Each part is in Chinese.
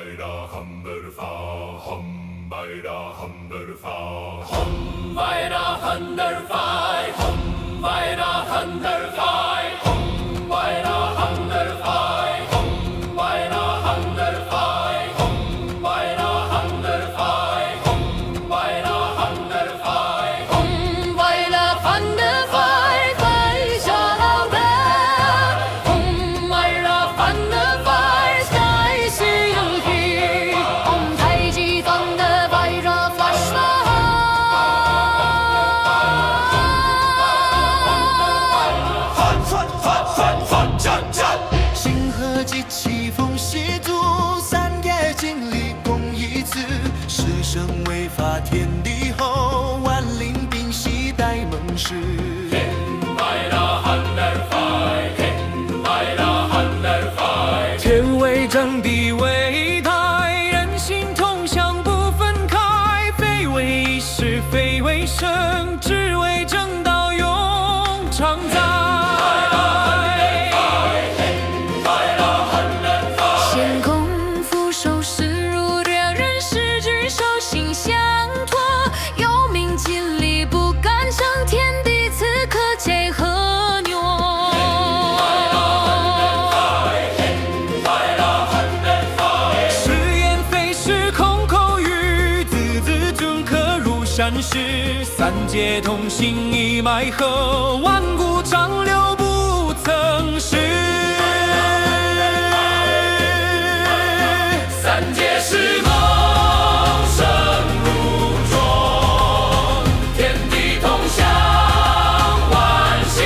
weiter, Hammerfahr, hum weiter, Hammerfahr, hum weiter, Hammerfahr, hum weiter, Hammerfahr, hum weiter, Hammerfahr, hum weiter, Hammerfahr, hum weiter, Hammerfahr, hum weiter, Hammerfahr, hum weiter, Hammerfahr,快下老的，hum weiter, Hammerfahr, sky是有雨，hum 太极方的weiter Flaschbach。星河及气风细度，三业经历共一次，师生为发天地后，万灵并系待盟誓。天为正，地为台，人心同享不分开，非为一时，非为生，只为正道永常在。先空俯首视如掠人，十指手心相托，有命尽力不敢向天地，此刻皆何鸟？是言非是空口语，字字镌刻如山石，三界同心一脉合，万古长流不曾失。三界是梦，生如钟，天地同享，万心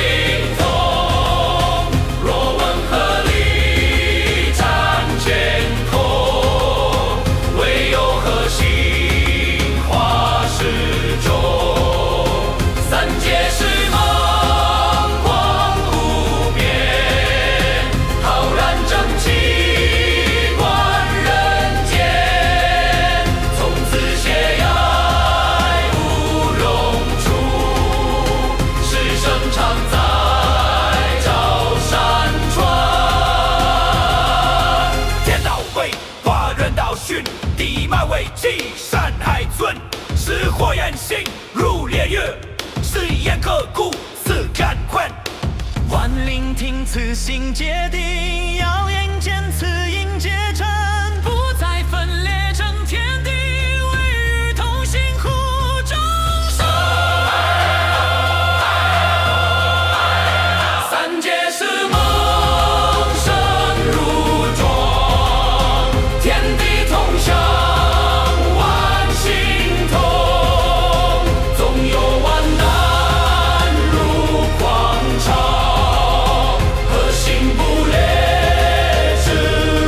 同。若问何力战乾空，唯有核心化始终。三界是梦，光无边，浩然正气。地脉为气，山海尊，是火焰星，如烈月，是焰刻骨，似干坤。万灵听此心皆定，耀眼见此应皆成，不再分裂成天地，为日同心护众生。三界是梦，生如钟，天地同享，万心同。纵有万难如狂潮，核心不裂，志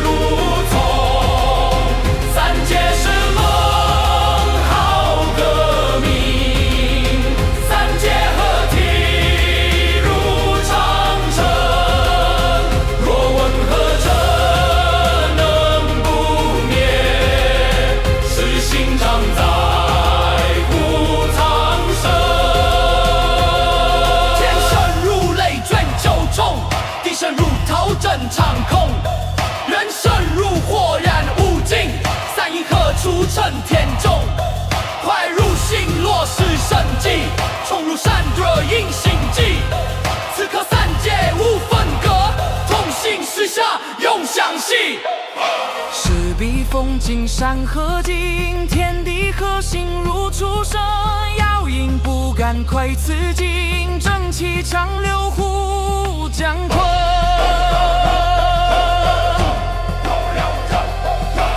如葱。三界是梦，好革命，三界合体如长城。若问何者能不灭？是心常在护苍生。天生如雷卷九重，地生如桃震长空。人生如火燃无尽，三银河出成天中。快入心落是生机，冲入山若应心计。此刻三界无分割，同心时下永相系。势必风景山河静，天地合心如初生，耀影不敢窥此境，正气长流护江坤。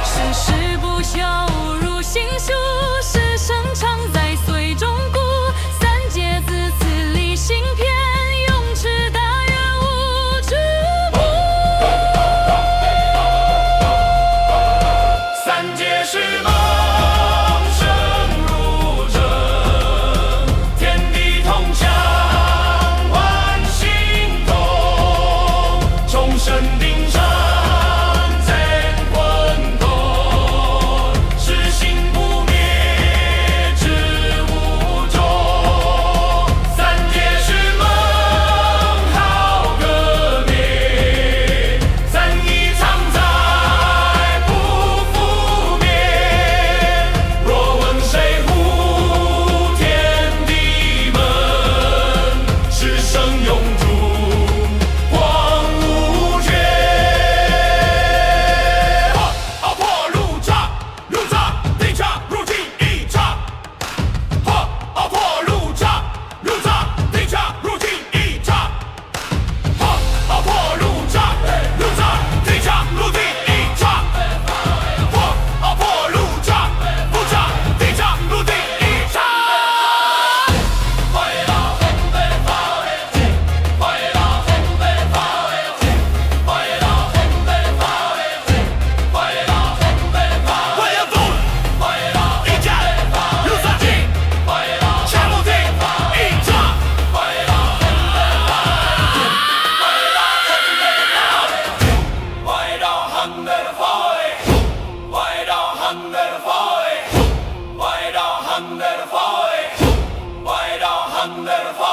世事不朽如星宿，世生常在髓中固。三界自此立心篇，永持大愿无之幕。三界是梦，生如真，天地同享，万心同。众生定上， Thunder